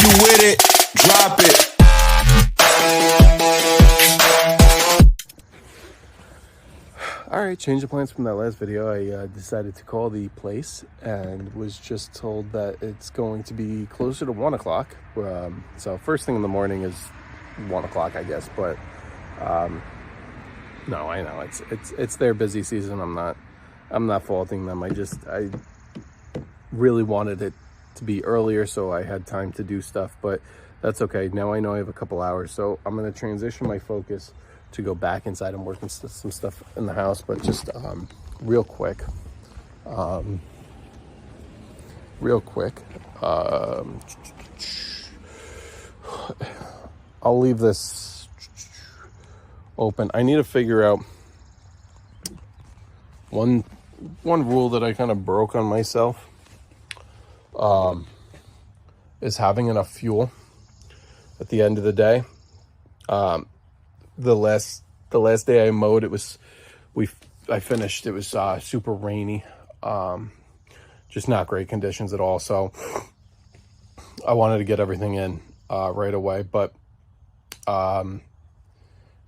you with it, drop it. Alright, change of plans from that last video. I decided to call the place and was just told that it's going to be closer to 1 o'clock. So first thing in the morning is 1 o'clock, I guess, but no, I know it's their busy season. I'm not faulting them. I really wanted it to be earlier so I had time to do stuff, but that's okay. Now I know I have a couple hours, so I'm going to transition my focus to go back inside and work on some stuff in the house. But just real quick, I'll leave this open. I need to figure out one rule that I kind of broke on myself, is having enough fuel at the end of the day. The last day I mowed, I finished, it was super rainy, just not great conditions at all. So I wanted to get everything in right away, but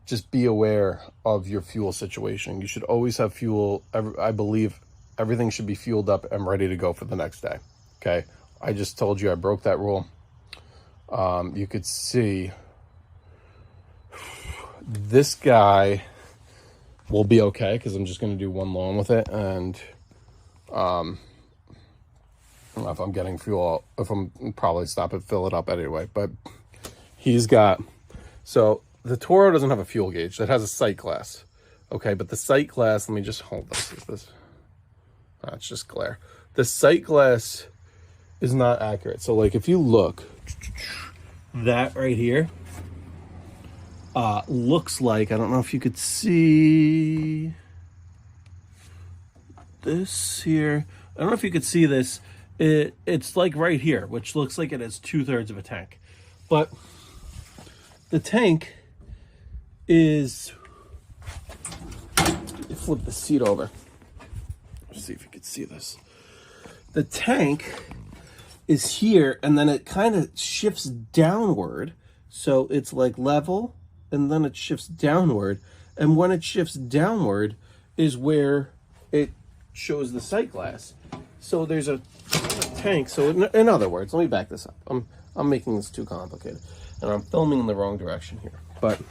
just be aware of your fuel situation. You should always have fuel. I believe everything should be fueled up and ready to go for the next day. Okay. I just told you I broke that rule. You could see this guy will be okay because I'm just going to do one loan with it, and I don't know if I'm getting fuel, if I'm probably stop and fill it up anyway. But he's got, so the Toro doesn't have a fuel gauge. That has a sight glass. Okay, but the sight glass, let me just hold this. Is this? Oh, it's just glare. The sight glass is not accurate. So like if you look, that right here looks like, I don't know if you could see this here. I don't know if you could see this. It's like right here, which looks like it has 2/3 of a tank. But the tank is, flip the seat over. Let's see if you could see this. The tank is here, and then it kind of shifts downward. So it's like level, and then it shifts downward. And when it shifts downward is where it shows the sight glass. So there's a tank. So in other words, let me back this up. I'm making this too complicated, and I'm filming in the wrong direction here. But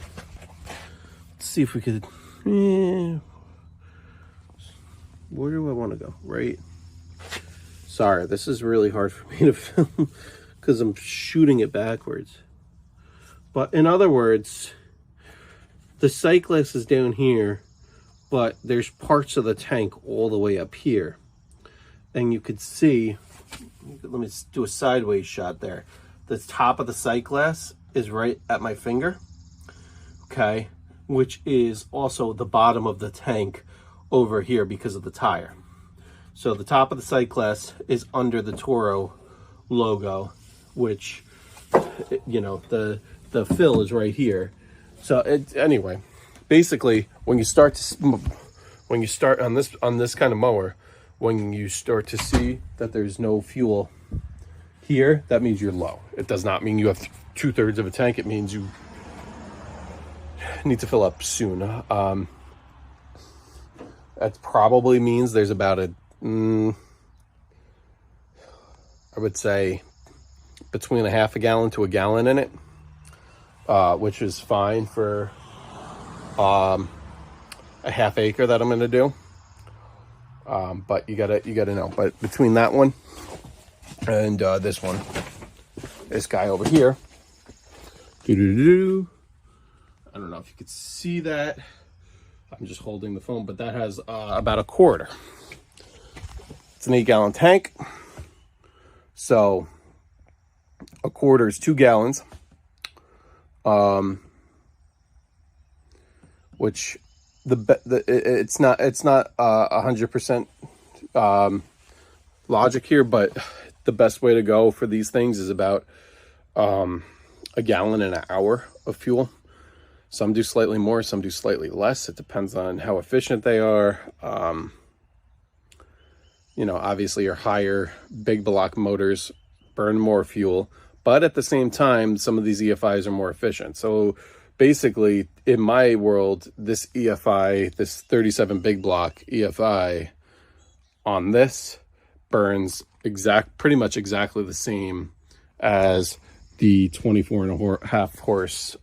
let's see if we could, where do I want to go? Right. Sorry, this is really hard for me to film because I'm shooting it backwards. But in other words, the sight glass is down here, but there's parts of the tank all the way up here. And you could see, let me do a sideways shot there. The top of the sight glass is right at my finger, okay? Which is also the bottom of the tank over here because of the tire. So the top of the sight glass is under the Toro logo, which, you know, the fill is right here. So anyway, basically when you start on this kind of mower, when you start to see that there's no fuel here, that means you're low. It does not mean you have 2/3 of a tank. It means you need to fill up soon. That probably means there's about I would say between a half a gallon to a gallon in it, which is fine for a half acre that I'm going to do. But you gotta know. But between that one and this guy over here, I don't know if you could see that. I'm just holding the phone, but that has about a quarter. It's an 8-gallon tank, so a quarter is 2 gallons, which it's not 100% logic here, but the best way to go for these things is about a gallon in an hour of fuel. Some do slightly more, some do slightly less. It depends on how efficient they are. You know, obviously your higher big block motors burn more fuel, But at the same time, some of these EFIs are more efficient. So basically, in my world, this EFI, this 37 big block EFI on this burns pretty much exactly the same as the 24.5 horse,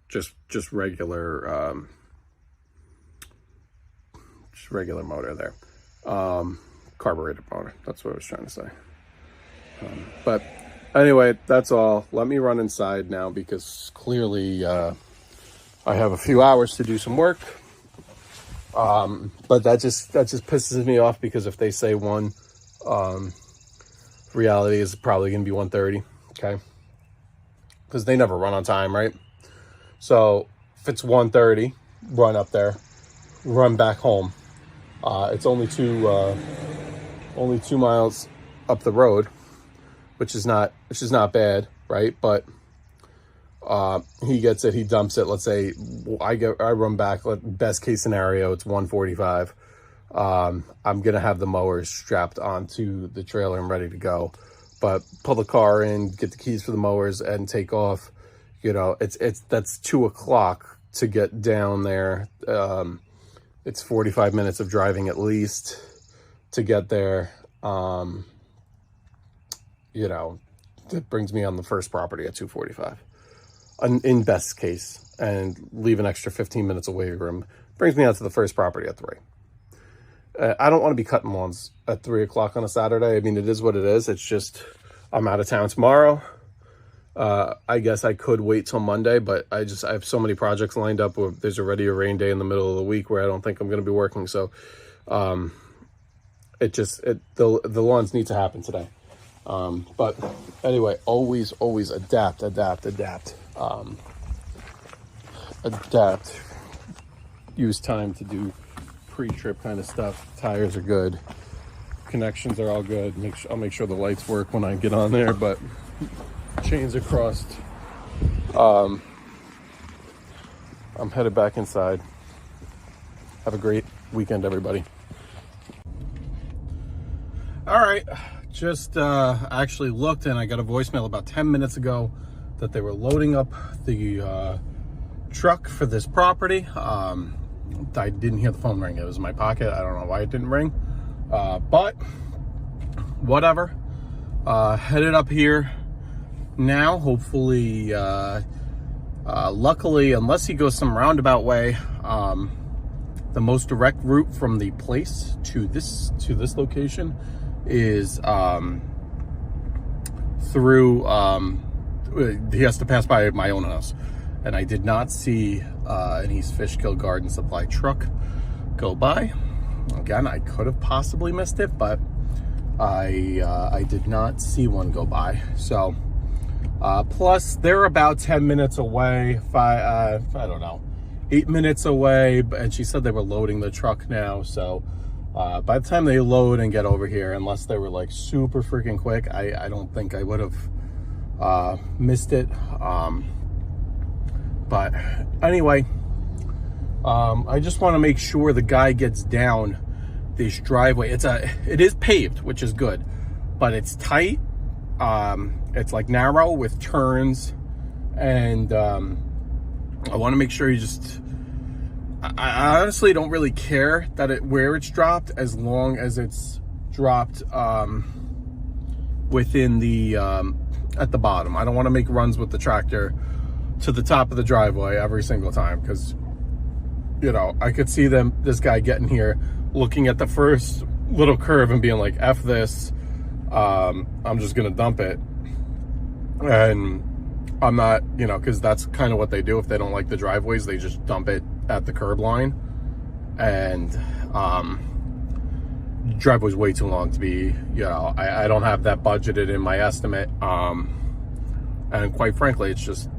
just regular, regular motor there, carbureted motor. That's what I was trying to say. But anyway, that's all. Let me run inside now because clearly I have a few hours to do some work. But that just pisses me off because if they say 1, reality is probably going to be 1:30. Okay. Because they never run on time, right? So if it's 1:30, run up there, run back home. It's only 2 miles up the road, which is not bad, right? But he gets it, he dumps it. Let's say I run back. Best case scenario, it's 1:45. I'm gonna have the mowers strapped onto the trailer and ready to go. But pull the car in, get the keys for the mowers, and take off. You know, that's 2 o'clock to get down there. It's 45 minutes of driving at least to get there. You know, that brings me on the first property at 2:45 in best case, and leave an extra 15 minutes of waiting room. Brings me out to the first property at 3. I don't want to be cutting lawns at 3 o'clock on a Saturday. I mean, it is what it is. It's just, I'm out of town tomorrow. I guess I could wait till Monday, but I have so many projects lined up where there's already a rain day in the middle of the week where I don't think I'm going to be working. So, the lawns need to happen today. But anyway, always adapt. Use time to do pre-trip kind of stuff. Tires are good. Connections are all good. I'll make sure the lights work when I get on there, but chains are crossed. I'm headed back inside. Have a great weekend, everybody. All right. Just actually looked, and I got a voicemail about 10 minutes ago that they were loading up the truck for this property. I didn't hear the phone ring. It was in my pocket. I don't know why it didn't ring, but whatever. Headed up here now. Hopefully, luckily, unless he goes some roundabout way, the most direct route from the place to this location is through he has to pass by my own house, and I did not see an East Fishkill Garden Supply truck go by. Again, I could have possibly missed it, but I did not see one go by. So plus they're about 10 minutes away, I don't know, 8 minutes away, and she said they were loading the truck now. So by the time they load and get over here, unless they were like super freaking quick, I don't think I would have missed it. But anyway, I just want to make sure the guy gets down this driveway. It is paved, which is good, but it's tight. It's like narrow with turns, and I want to make sure you just, I honestly don't really care that where it's dropped, as long as it's dropped within the at the bottom. I don't want to make runs with the tractor to the top of the driveway every single time, because you know, I could see this guy getting here, looking at the first little curve and being like, F this, I'm just gonna dump it. And I'm not, you know, because that's kind of what they do. If they don't like the driveways, they just dump it at the curb line. And driveway's way too long to be, you know, I don't have that budgeted in my estimate. And quite frankly, it's just,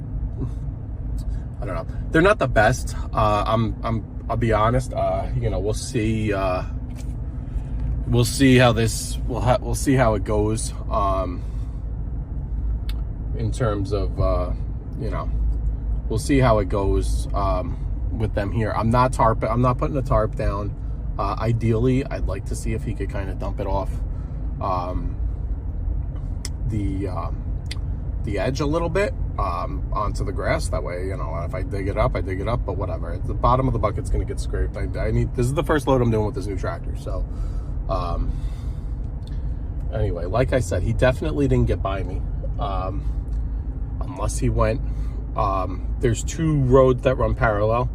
I don't know. They're not the best. I'll be honest. You know, we'll see. We'll see how this. We'll see how it goes. In terms of, you know, we'll see how it goes with them here. I'm not putting a tarp down. Ideally, I'd like to see if he could kind of dump it off the edge a little bit onto the grass. That way, you know, if I dig it up, I dig it up, but whatever. The bottom of the bucket's going to get scraped. This is the first load I'm doing with this new tractor. So, anyway, like I said, he definitely didn't get by me. Unless he went, there's 2 roads that run parallel.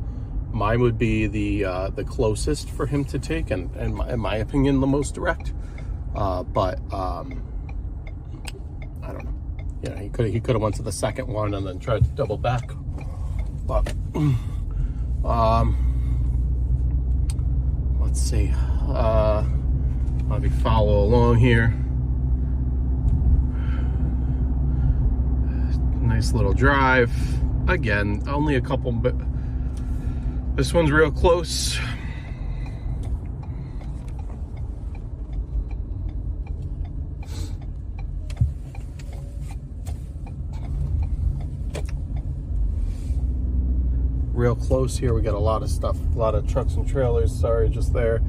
Mine would be the closest for him to take, and in my opinion, the most direct. But I don't know. You know, he could have went to the second one and then tried to double back. But let's see. Let me follow along here. Nice little drive. Again, only a couple, but this one's real close. Real close here. We got a lot of stuff, a lot of trucks and trailers. Sorry, just there.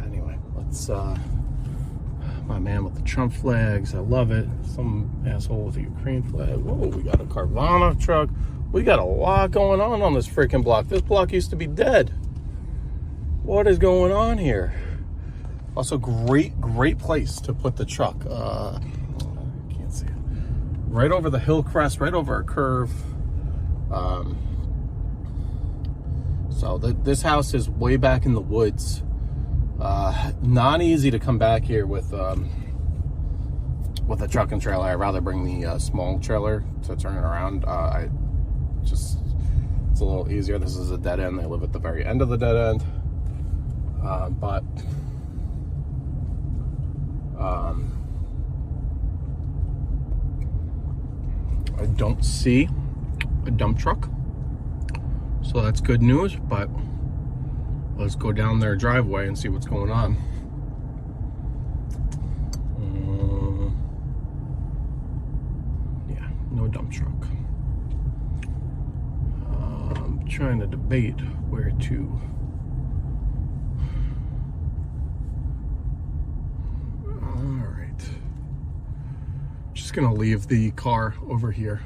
Anyway, let's my man with the Trump flags, I love it. Some asshole with a Ukraine flag. Whoa, we got a Carvana truck. We got a lot going on this freaking block. This block used to be dead. What is going on here? Also, great place to put the truck. Can't see it. Right over the hill crest, right over a curve. So this house is way back in the woods. Not easy to come back here with a truck and trailer. I'd rather bring the small trailer to turn it around. It's a little easier. This is a dead end. They live at the very end of the dead end. But I don't see a dump truck, so that's good news. But let's go down their driveway and see what's going on. Yeah, no dump truck. I'm trying to debate where to. All right. Just gonna leave the car over here.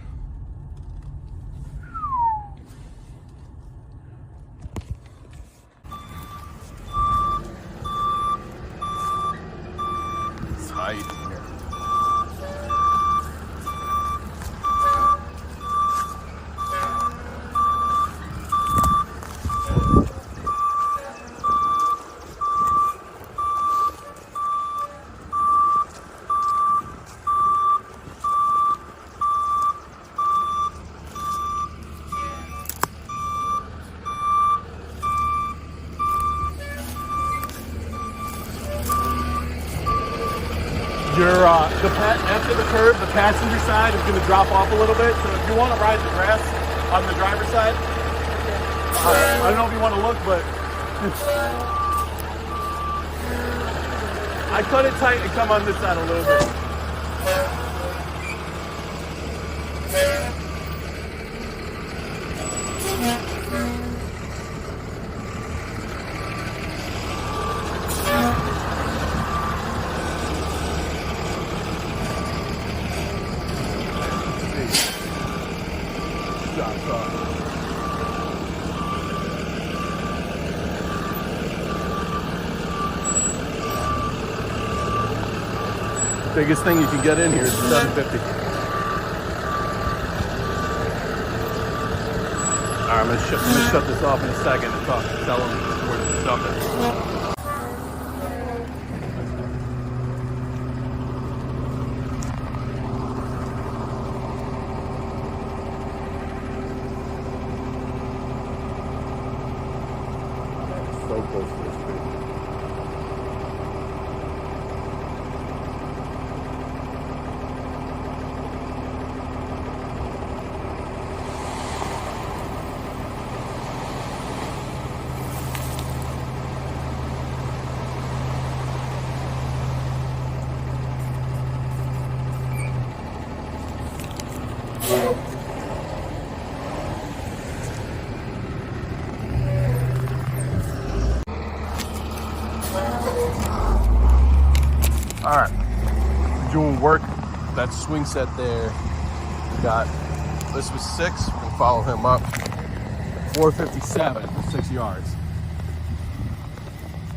After the curve, the passenger side is going to drop off a little bit. So if you want to ride the grass on the driver's side, I don't know if you want to look, but I cut it tight and come on this side a little bit. Biggest thing you can get in here is 750. All right, I'm gonna shut this off in a second and tell them where the stuff is. So close to this tree. All right, doing work. That swing set there. Got this was 6. We can follow him up. 457, 6 yards.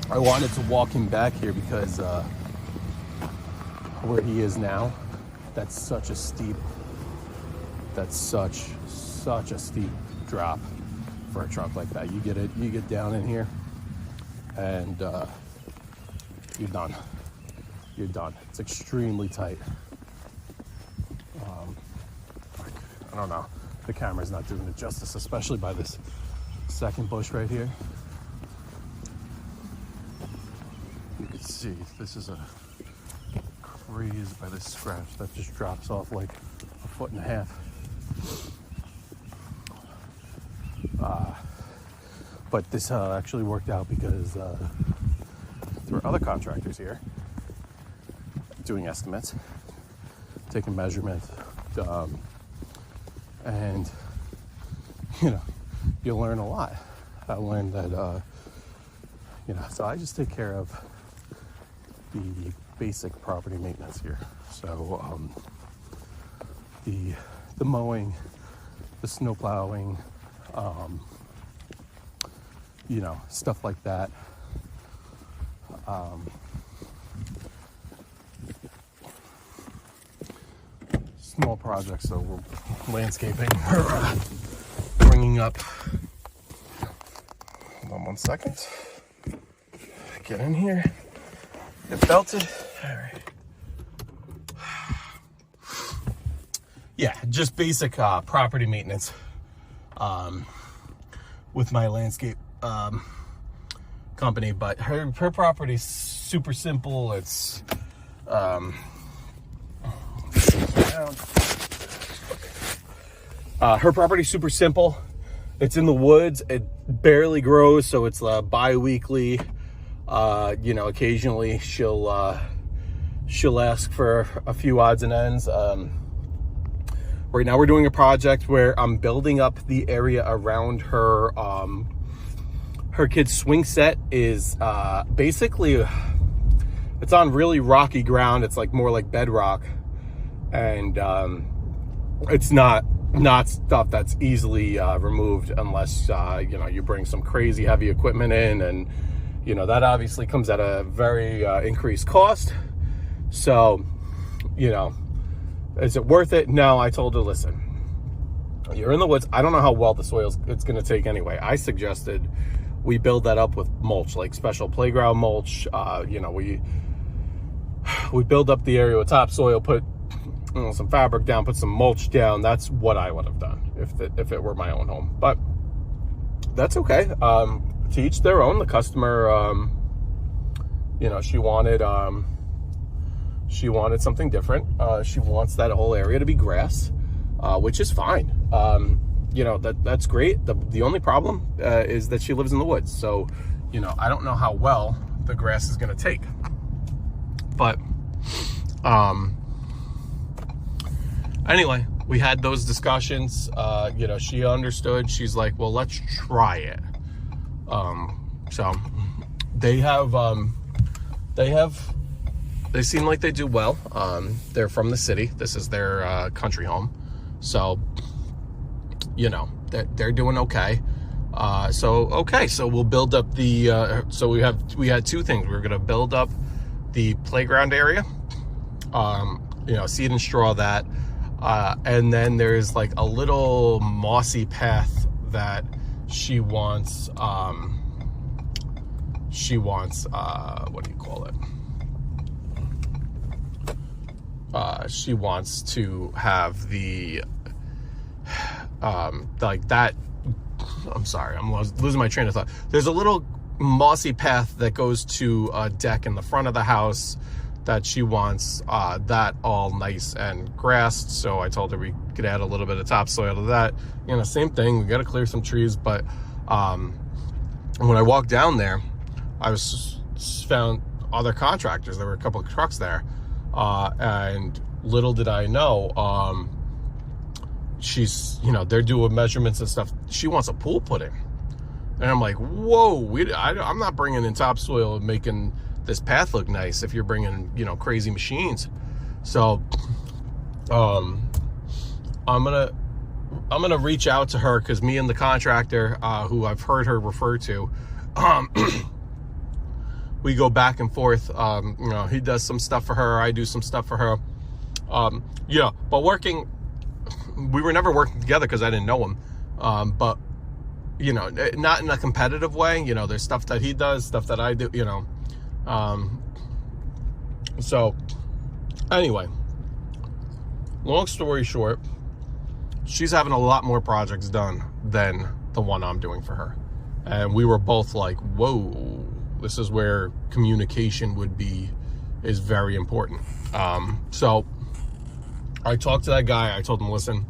I wanted to walk him back here because where he is now, that's such a steep. That's such a steep drop for a truck like that. You get down in here, and you're done. You're done. It's extremely tight. I don't know. The camera's not doing it justice, especially by this second bush right here. You can see this is a crazy by this scratch that just drops off like 1.5 feet. But this actually worked out because there were other contractors here doing estimates, taking measurements, and you learn a lot. I learned that so I just take care of the basic property maintenance here. So the mowing, the snow plowing, stuff like that. Small projects, so we're landscaping, bringing up. Hold on 1 second. Get in here. Get belted. All right. Yeah, just basic property maintenance with my landscape company. But her property's super simple. It's her property's super simple. It's in the woods. It barely grows, so it's bi-weekly. Occasionally she'll ask for a few odds and ends. Right now we're doing a project where I'm building up the area around her. Her kid's swing set is basically, it's on really rocky ground. It's like more like bedrock, and it's not stuff that's easily removed unless you bring some crazy heavy equipment in, and that obviously comes at a very increased cost. So is it worth it? No. I told her, listen, you're in the woods. I don't know how well the soil it's going to take anyway. I suggested we build that up with mulch, like special playground mulch. We build up the area with topsoil, put some fabric down, put some mulch down. That's what I would have done if it were my own home. But that's okay. To each their own. The customer, she wanted something different. She wants that whole area to be grass, which is fine. That's great. The only problem is that she lives in the woods. So, I don't know how well the grass is going to take. But anyway, we had those discussions. She understood. She's like, well, let's try it. So they seem like they do well. They're from the city. This is their country home. So, they're doing okay. So we'll build up the, so we had two things. We were going to build up the playground area, seed and straw that, and then there's like a little mossy path that she wants, what do you call it? She wants to have the, like that. I'm sorry, I'm losing my train of thought. There's a little mossy path that goes to a deck in the front of the house that she wants that all nice and grassed. So I told her we could add a little bit of topsoil to that. Same thing. We got to clear some trees. But when I walked down there, I found other contractors. There were a couple of trucks there, and little did I know, she's they're doing measurements and stuff. She wants a pool put in. And I'm like, whoa, I'm not bringing in topsoil and making this path look nice if you're bringing, you know, crazy machines. So I'm gonna reach out to her, because me and the contractor, who I've heard her refer to, we go back and forth. You know, he does some stuff for her, I do some stuff for her. Yeah, but we were never working together because I didn't know him. But you know, not in a competitive way. You know, there's stuff that he does, stuff that I do, you know. So anyway, long story short, she's having a lot more projects done than the one I'm doing for her. And we were both like, whoa, this is where communication is very important. So I talked to that guy. I told him, listen,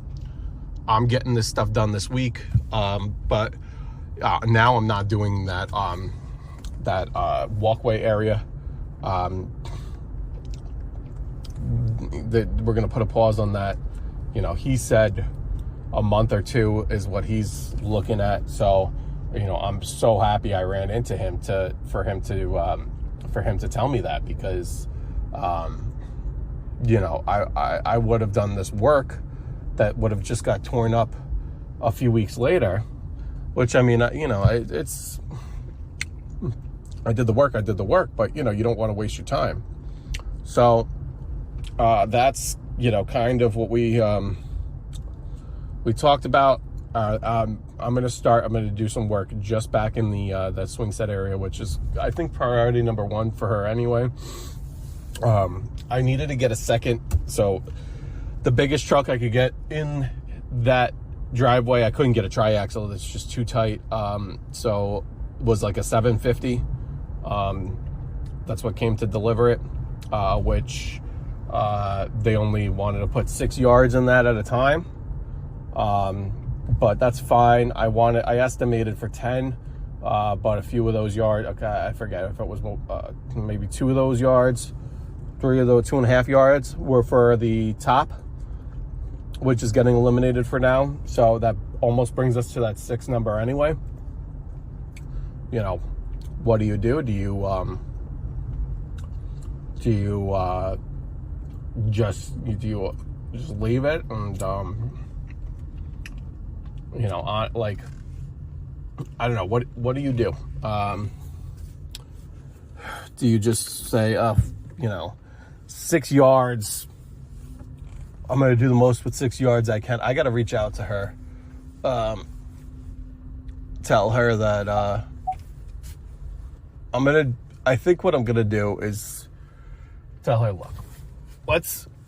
I'm getting this stuff done this week. But now I'm not doing that, walkway area. That we're going to put a pause on that. You know, he said a month or two is what he's looking at. So, you know, I'm so happy I ran into him for him to tell me that, because, you know, I would have done this work that would have just got torn up a few weeks later, which, I mean, you know, I did the work, but, you know, you don't want to waste your time. So, that's, you know, kind of what we talked about. I'm going to do some work just back in the swing set area, which is, I think, priority number one for her anyway. I needed to get a second. So the biggest truck I could get in that driveway, I couldn't get a triaxle. It's just too tight. So it was like a 750. That's what came to deliver it, which they only wanted to put 6 yards in that at a time. But that's fine. I estimated for 10, but a few of those yards, okay, I forget if it was maybe 2 of those yards, 3 of those 2.5 yards were for the top, which is getting eliminated for now. So that almost brings us to that 6 number anyway. You know, what do? Do you just leave it and, you know, like, I don't know, what do you do? Do you just say, you know, 6 yards, I'm going to do the most with 6 yards I can. I got to reach out to her, tell her that, I think what I'm going to do is tell her, look,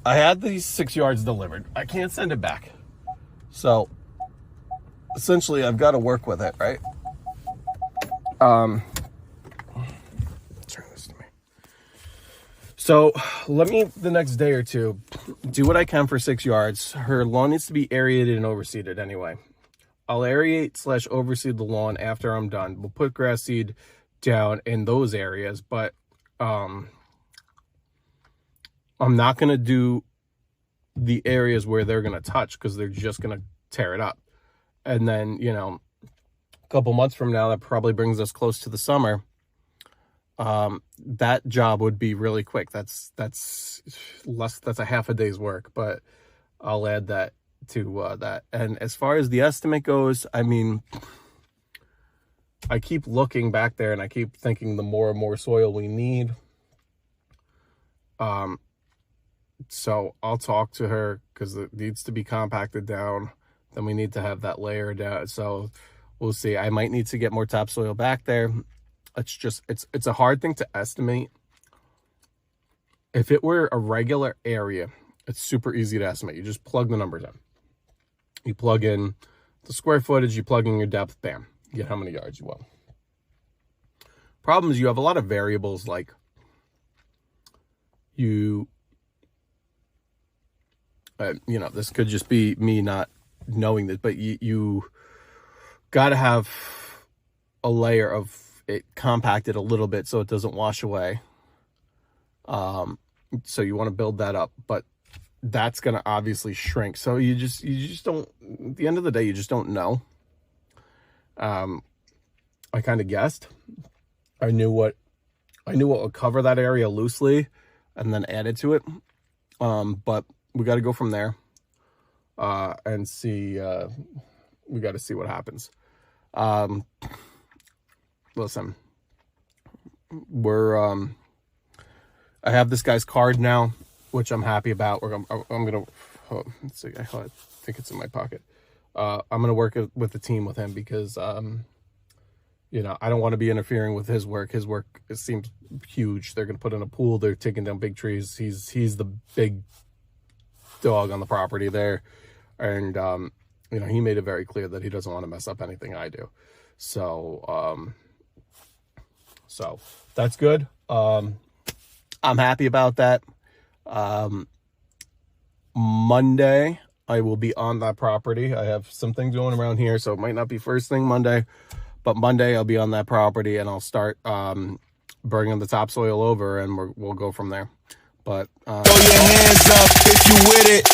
I had these 6 yards delivered. I can't send it back. So essentially I've got to work with it, right? Turn this to me. So let me, the next day or two, do what I can for 6 yards. Her lawn needs to be aerated and overseeded anyway. I'll aerate / overseed the lawn after I'm done. We'll put grass seed down in those areas, but I'm not going to do the areas where they're going to touch, because they're just going to tear it up. And then, you know, a couple months from now, that probably brings us close to the summer. That job would be really quick. That's a half a day's work, but I'll add that to that. And as far as the estimate goes, I mean, I keep looking back there and I keep thinking the more and more soil we need. So I'll talk to her, because it needs to be compacted down. Then we need to have that layer down. So we'll see. I might need to get more topsoil back there. It's just, it's a hard thing to estimate. If it were a regular area, it's super easy to estimate. You just plug the numbers in. You plug in the square footage, you plug in your depth, bam, you get how many yards you want. Problem is, you have a lot of variables, like you know, this could just be me not knowing this, but you got to have a layer of it compacted a little bit so it doesn't wash away. So you want to build that up, but that's going to obviously shrink. So you just don't, at the end of the day, you just don't know. I kind of guessed. I knew what would cover that area loosely and then added to it. But we got to go from there and see. We got to see what happens. Listen, I have this guy's card now, which I'm happy about. I'm gonna. Let's see, I think it's in my pocket. I'm gonna work with the team with him because you know, I don't want to be interfering with his work. His work, it seems huge. They're going to put in a pool. They're taking down big trees. He's the big dog on the property there. And, you know, he made it very clear that he doesn't want to mess up anything I do. So, so that's good. I'm happy about that. Monday, I will be on that property. I have some things going around here, so it might not be first thing Monday. But Monday, I'll be on that property, and I'll start bringing the topsoil over, and we'll go from there. But throw your hands up if you with it.